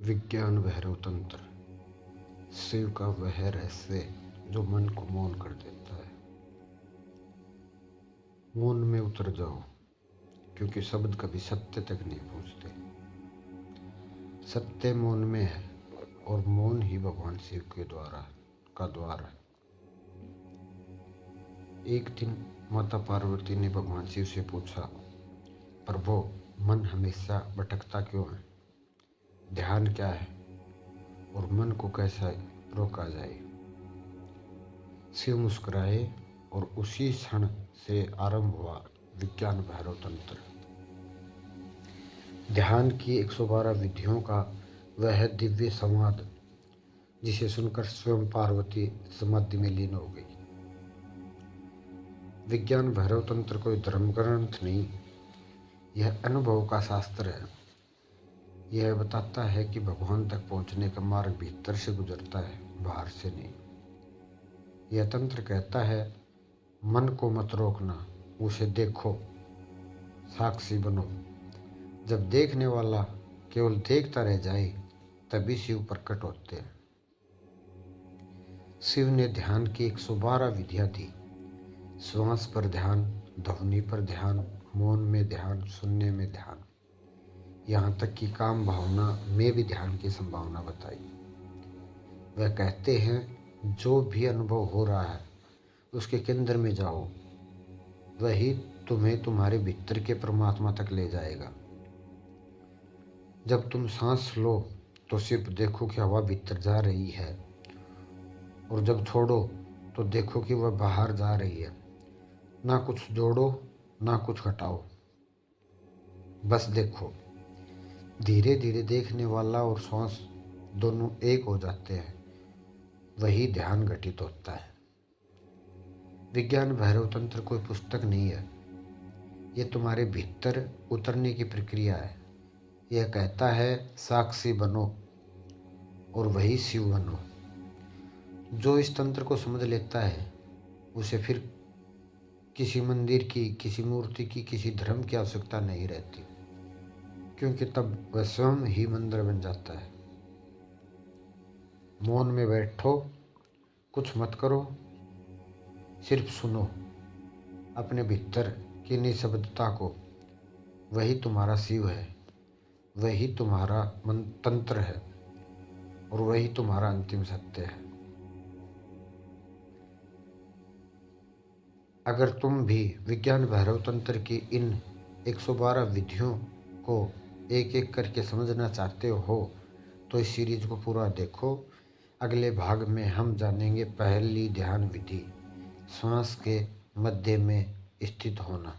विज्ञान भैरव तंत्र। शिव का वह रहस्य जो मन को मौन कर देता है। मौन में उतर जाओ, क्योंकि शब्द कभी सत्य तक नहीं पहुंचते। सत्य मौन में है और मौन ही भगवान शिव के द्वार है। एक दिन माता पार्वती ने भगवान शिव से पूछा, प्रभु, मन हमेशा भटकता क्यों है? ध्यान क्या है और मन को कैसे रोका जाए? शिव मुस्कुराए और उसी क्षण से आरंभ हुआ विज्ञान भैरव तंत्र। ध्यान की 112 विधियों का वह दिव्य संवाद जिसे सुनकर स्वयं पार्वती समाधि में लीन हो गई। विज्ञान भैरव तंत्र कोई धर्म ग्रंथ नहीं, यह अनुभव का शास्त्र है। यह बताता है कि भगवान तक पहुंचने का मार्ग भीतर से गुजरता है, बाहर से नहीं। यह तंत्र कहता है, मन को मत रोकना, उसे देखो, साक्षी बनो। जब देखने वाला केवल देखता रह जाए तभी शिव प्रकट होते हैं। शिव ने ध्यान की 112 विधियां दी। श्वास पर ध्यान, ध्वनि पर ध्यान, मौन में ध्यान, सुनने में ध्यान, यहाँ तक कि काम भावना में भी ध्यान की संभावना बताई। वह कहते हैं, जो भी अनुभव हो रहा है उसके केंद्र में जाओ, वही तुम्हें तुम्हारे भीतर के परमात्मा तक ले जाएगा। जब तुम सांस लो तो सिर्फ देखो कि हवा भीतर जा रही है, और जब छोड़ो तो देखो कि वह बाहर जा रही है। ना कुछ जोड़ो ना कुछ घटाओ, बस देखो। धीरे धीरे देखने वाला और सांस दोनों एक हो जाते हैं, वही ध्यान घटित होता है। विज्ञान भैरव तंत्र कोई पुस्तक नहीं है, यह तुम्हारे भीतर उतरने की प्रक्रिया है। यह कहता है, साक्षी बनो और वही शिव बनो। जो इस तंत्र को समझ लेता है उसे फिर किसी मंदिर की, किसी मूर्ति की, किसी धर्म की आवश्यकता नहीं रहती, क्योंकि तब वह स्वयं ही मंदिर बन जाता है। मौन में बैठो, कुछ मत करो, सिर्फ सुनो अपने भीतर की निःशब्दता को। वही तुम्हारा शिव है, वही तुम्हारा तंत्र है और वही तुम्हारा अंतिम सत्य है। अगर तुम भी विज्ञान भैरव तंत्र की इन 112 विधियों को एक एक करके समझना चाहते हो तो इस सीरीज को पूरा देखो। अगले भाग में हम जानेंगे पहली ध्यान विधि, श्वास के मध्य में स्थित होना।